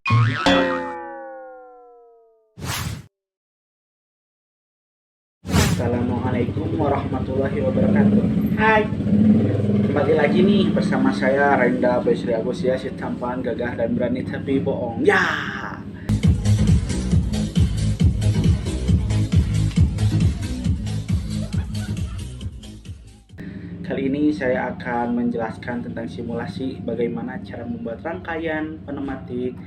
Assalamualaikum warahmatullahi wabarakatuh. Hai, kembali lagi nih bersama saya Renda Besri Agus ya, si tampan, gagah dan berani tapi bohong. Ya. Kali ini saya akan menjelaskan tentang simulasi bagaimana cara membuat rangkaian pneumatik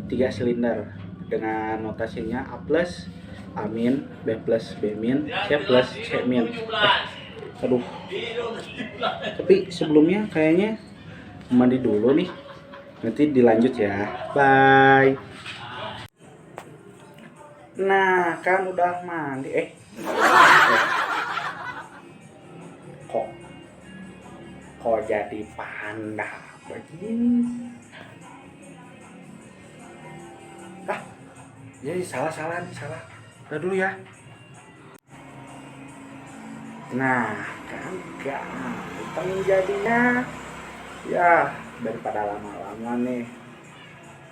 3 silinder dengan notasinya A plus, A min, B plus, B min, C plus, C min. Aduh. Tapi sebelumnya kayaknya mandi dulu nih. Nanti dilanjut ya. Bye. Nah, kan udah mandi. Kok kok jadi panda begini? Ah, jadi salah nih, salah. Udah dulu ya. Nah, kan gampang jadinya. Ya, daripada lama-lama nih.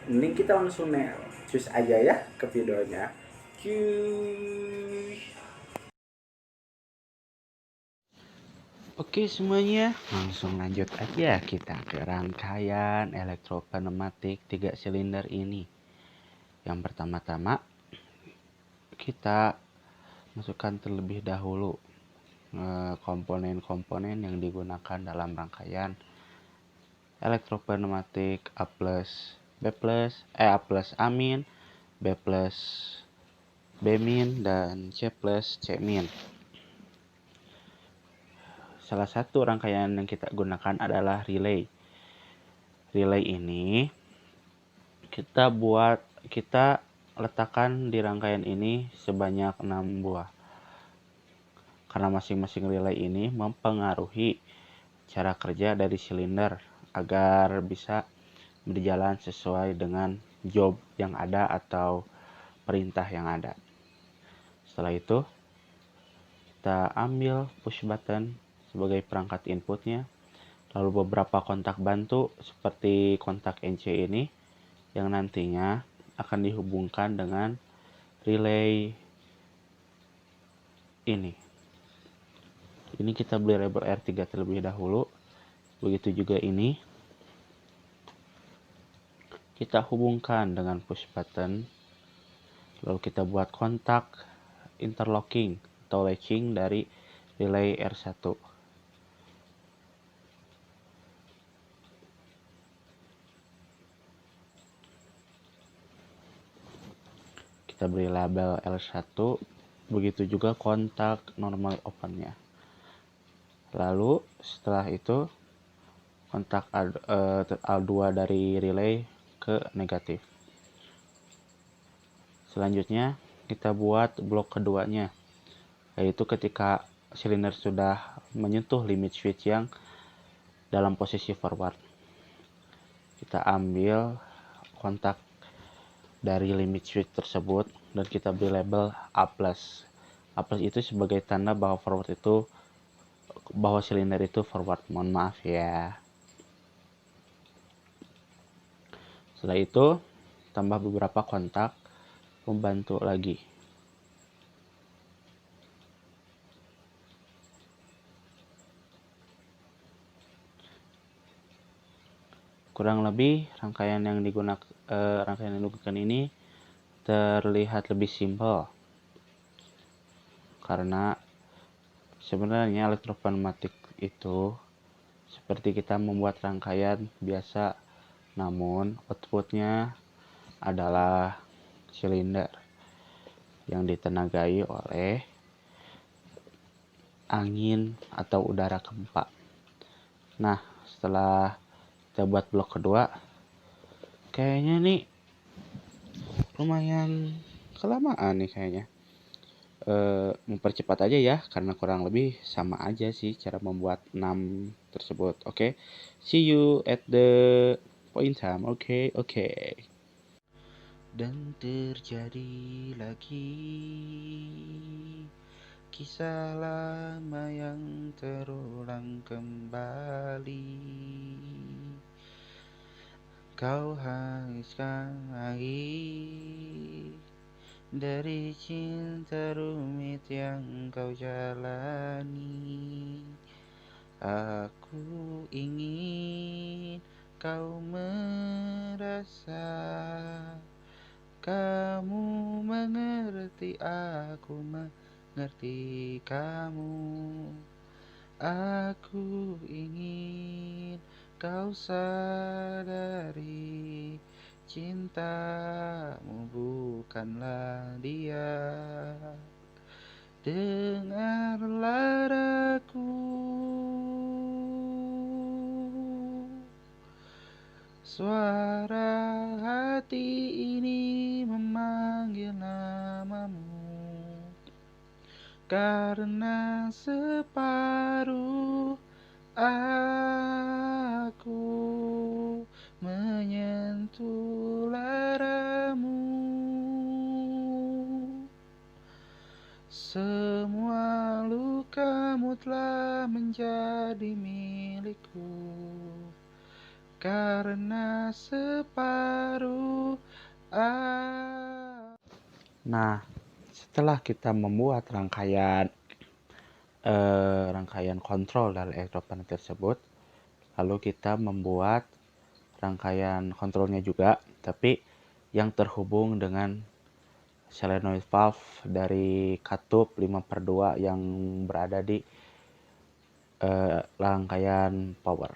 Mending kita langsung cus aja ya ke videonya. Cuy. Oke semuanya, langsung lanjut aja kita ke rangkaian elektropneumatik 3 silinder ini. Yang pertama-tama kita masukkan terlebih dahulu komponen-komponen yang digunakan dalam rangkaian elektropneumatik A plus, B plus, A plus A min, B plus B min, dan C plus C min. Salah satu rangkaian yang kita gunakan adalah relay. Relay ini kita letakkan di rangkaian ini sebanyak 6 buah. Karena masing-masing relay ini mempengaruhi cara kerja dari silinder agar bisa berjalan sesuai dengan job yang ada atau perintah yang ada. Setelah itu kita ambil push button sebagai perangkat inputnya, lalu beberapa kontak bantu seperti kontak NC ini yang nantinya akan dihubungkan dengan relay ini. Ini kita beli label R3 terlebih dahulu. Begitu juga ini. Kita hubungkan dengan push button. Lalu kita buat kontak interlocking atau latching dari relay R1. Kita beri label L1. Begitu juga kontak normal opennya. Lalu setelah itu kontak L2 dari relay ke negatif. Selanjutnya kita buat blok keduanya, yaitu ketika silinder sudah menyentuh limit switch yang dalam posisi forward. Kita ambil kontak dari limit switch tersebut dan kita beri label A+. A+ itu sebagai tanda bahwa silinder itu forward. Mohon maaf ya. Setelah itu tambah beberapa kontak pembantu lagi. Kurang lebih rangkaian yang digunakan ini terlihat lebih simpel, karena sebenarnya elektropneumatik itu seperti kita membuat rangkaian biasa, namun outputnya adalah silinder yang ditenagai oleh angin atau udara gempa. Nah, setelah kita buat blok kedua, kayaknya nih lumayan kelamaan nih kayaknya. Mempercepat aja ya, karena kurang lebih sama aja sih cara membuat 6 tersebut. Oke, see you at the point time. Oke. Dan terjadi lagi kisah lama yang terulang kembali. kau hangiskan lagi dari cinta rumit yang kau jalani. Aku ingin kau merasa, kamu mengerti, aku mengerti kamu. Aku ingin kau sadari, cintamu bukanlah dia. Dengarlah aku, suara hati ini memanggil namamu, karena separuh aku menyentuh laramu. Semua lukamu telah menjadi milikku, karena separuh aku. Nah, setelah kita membuat rangkaian kontrol dari elektroplanet tersebut, lalu kita membuat rangkaian kontrolnya juga, tapi yang terhubung dengan solenoid valve dari katup 5/2 yang berada di rangkaian power.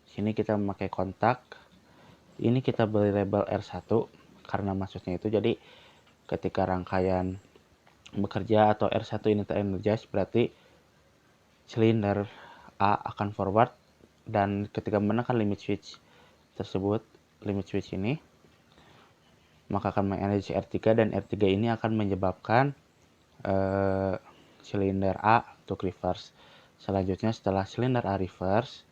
Sini kita memakai kontak. Ini kita beri label R1 karena maksudnya itu, jadi ketika rangkaian bekerja atau R1 ini terenergize, berarti silinder A akan forward, dan ketika menekan limit switch tersebut, limit switch ini, maka akan mengenergi R3, dan R3 ini akan menyebabkan silinder A untuk reverse. Selanjutnya setelah silinder A reverse,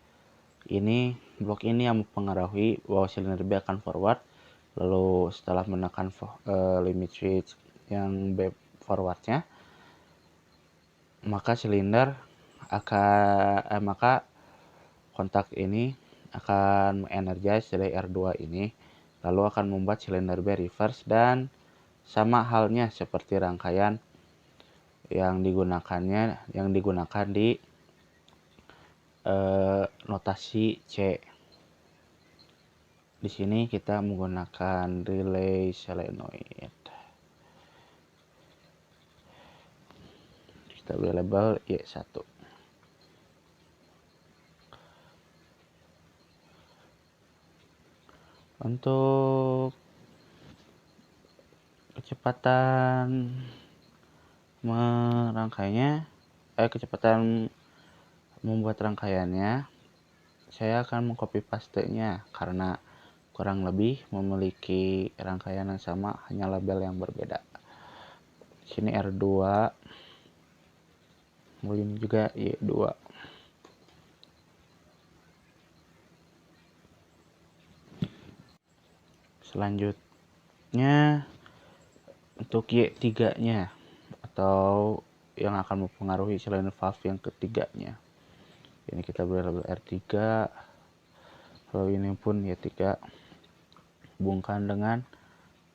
ini blok ini yang mempengaruhi bahwa silinder B akan forward. Lalu setelah menekan limit switch yang B forwardnya, maka maka kontak ini akan energize dari R2 ini, lalu akan membuat silinder B reverse, dan sama halnya seperti rangkaian yang digunakan di notasi C. Di sini kita menggunakan relay solenoid. Kita beri label Y1. Untuk kecepatan kecepatan membuat rangkaiannya, saya akan mengcopy paste-nya karena kurang lebih memiliki rangkaian yang sama, hanya label yang berbeda. Sini R2, ini juga Y2. Selanjutnya untuk Y3-nya atau yang akan mempengaruhi silinder valve yang ketiganya, ini kita beri label R3. Lalu ini pun Y3, hubungkan dengan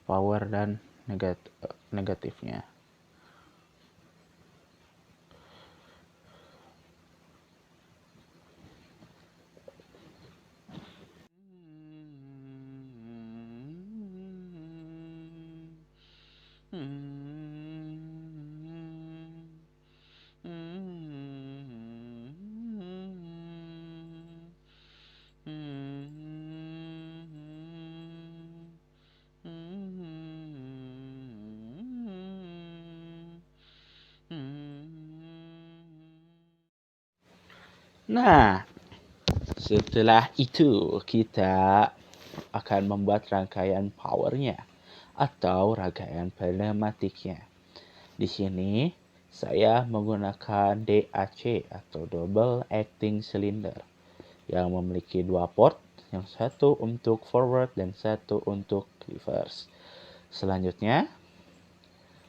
power dan negatifnya. Nah, setelah itu kita akan membuat rangkaian powernya atau rangkaian pneumatiknya. Di sini saya menggunakan DAC atau double acting cylinder yang memiliki 2 port, yang satu untuk forward dan satu untuk reverse. Selanjutnya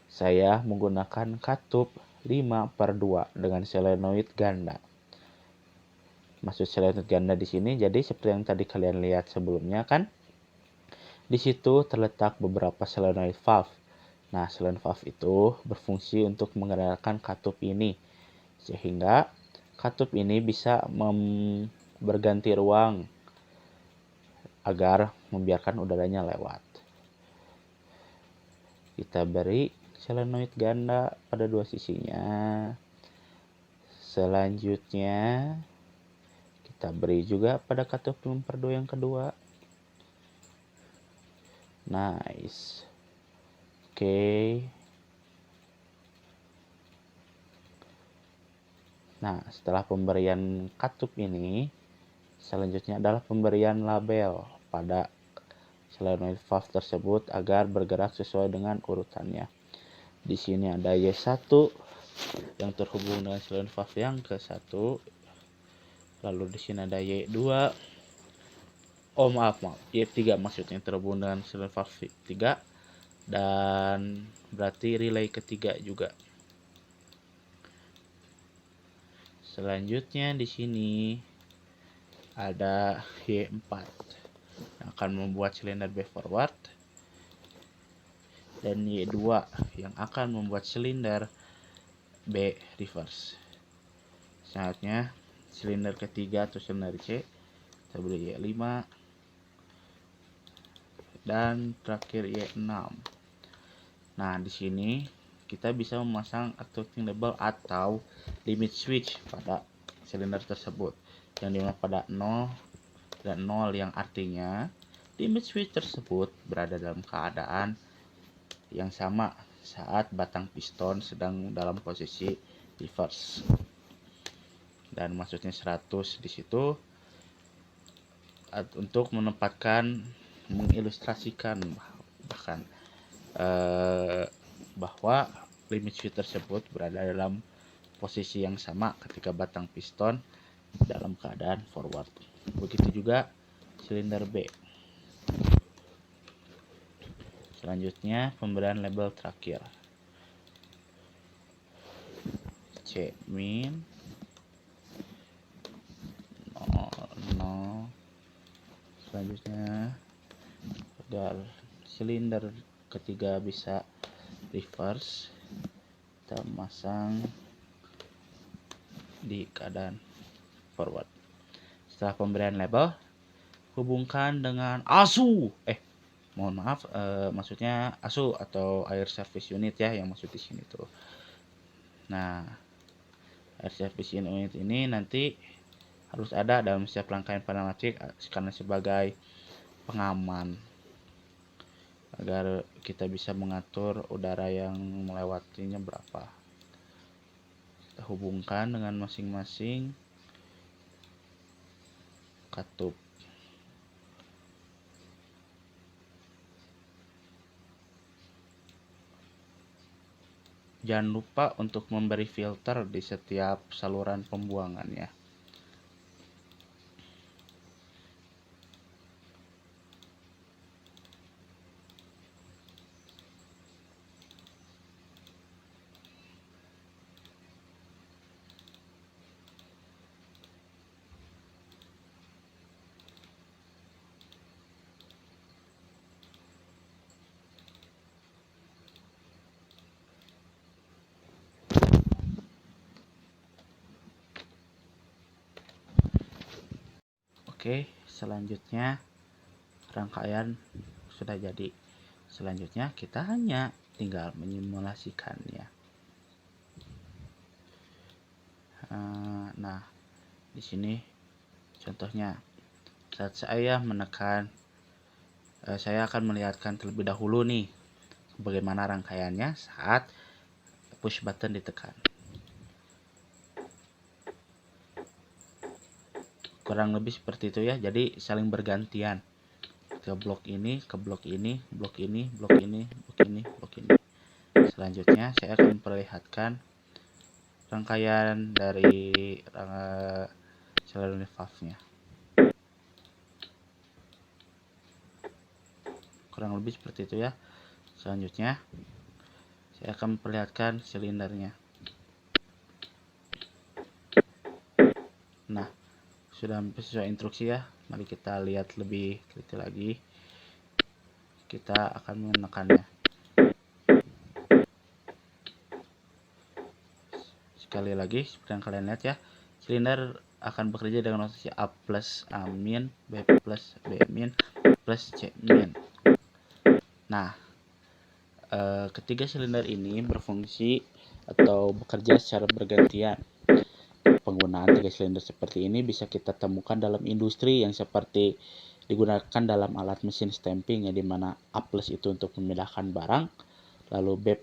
saya menggunakan katup 5/2 dengan solenoid ganda. maksud solenoid ganda di sini. Jadi seperti yang tadi kalian lihat sebelumnya kan, di situ terletak beberapa solenoid valve. Nah, solenoid valve itu berfungsi untuk menggerakkan katup ini, sehingga katup ini bisa berganti ruang agar membiarkan udaranya lewat. Kita beri solenoid ganda pada dua sisinya. Selanjutnya kita beri juga pada katup memperdo yang kedua. Nice. Oke. Nah, setelah pemberian katup ini, selanjutnya adalah pemberian label pada solenoid valve tersebut agar bergerak sesuai dengan urutannya. Di sini ada Y1 yang terhubung dengan solenoid valve yang ke-1. Lalu di sini ada Y2. Oh, maaf. Y3 maksudnya terhubung dengan solenoid valve 3 dan berarti relay ketiga juga. Selanjutnya di sini ada Y4 yang akan membuat silinder B forward dan Y2 yang akan membuat silinder B reverse. Selanjutnya silinder ketiga atau silinder C kita beri Y5 dan terakhir Y6. Nah, di sini kita bisa memasang activating label atau limit switch pada silinder tersebut, yang dimana pada 0 dan 0 yang artinya limit switch tersebut berada dalam keadaan yang sama saat batang piston sedang dalam posisi reverse, dan maksudnya 100 di situ untuk mengilustrasikan bahkan bahwa limit switch tersebut berada dalam posisi yang sama ketika batang piston dalam keadaan forward. Begitu juga silinder B. Selanjutnya pemberian label terakhir. C min 0. Selanjutnya agar silinder ketiga bisa reverse, kita masang di keadaan forward. Setelah pemberian label, hubungkan dengan ASU. Mohon maaf, maksudnya ASU atau air service unit ya, yang maksud di sini tuh. Nah, air service unit ini nanti harus ada dalam setiap rangkaian pneumatik karena sebagai pengaman agar kita bisa mengatur udara yang melewatinya berapa. Kita hubungkan dengan masing-masing katup. Jangan lupa untuk memberi filter di setiap saluran pembuangannya. Oke, selanjutnya rangkaian sudah jadi. Selanjutnya kita hanya tinggal menyimulasikannya. Nah, di sini contohnya saat saya menekan, saya akan melihatkan terlebih dahulu nih bagaimana rangkaiannya saat push button ditekan. Kurang lebih seperti itu ya, jadi saling bergantian ke blok ini, ke blok ini, blok ini, blok ini, blok ini, blok ini. Selanjutnya saya akan memperlihatkan rangkaian dari solenoid valve-nya. Kurang lebih seperti itu ya. Selanjutnya saya akan memperlihatkan silindernya. Nah, sudah sesuai instruksi ya. Mari kita lihat lebih teliti lagi. Kita akan menekannya. Sekali lagi, seperti yang kalian lihat ya, silinder akan bekerja dengan rotasi A plus A min, B plus B min, plus C min. Nah, ketiga silinder ini berfungsi atau bekerja secara bergantian. Penggunaan 3 silinder seperti ini bisa kita temukan dalam industri yang seperti digunakan dalam alat mesin stamping, ya, dimana A plus itu untuk memindahkan barang, lalu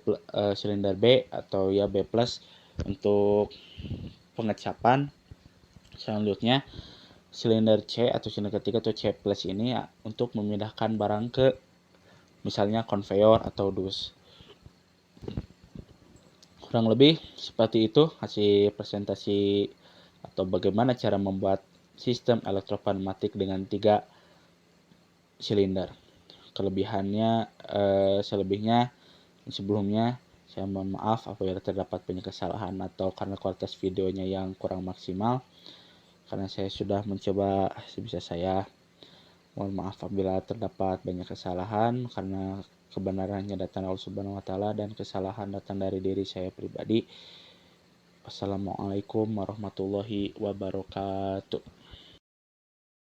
silinder B atau ya B plus untuk pengecapan. Selanjutnya silinder C atau silinder ketiga atau C plus ini ya, untuk memindahkan barang ke misalnya konveyor atau dus. Kurang lebih seperti itu hasil presentasi atau bagaimana cara membuat sistem elektropneumatik dengan 3 silinder. Kelebihannya, selebihnya sebelumnya saya mohon maaf apabila terdapat banyak kesalahan atau karena kualitas videonya yang kurang maksimal, karena saya sudah mencoba sebisa saya. Mohon maaf apabila terdapat banyak kesalahan, karena kebenarannya datang dari Allah Subhanahu wa taala dan kesalahan datang dari diri saya pribadi. Wassalamualaikum warahmatullahi wabarakatuh.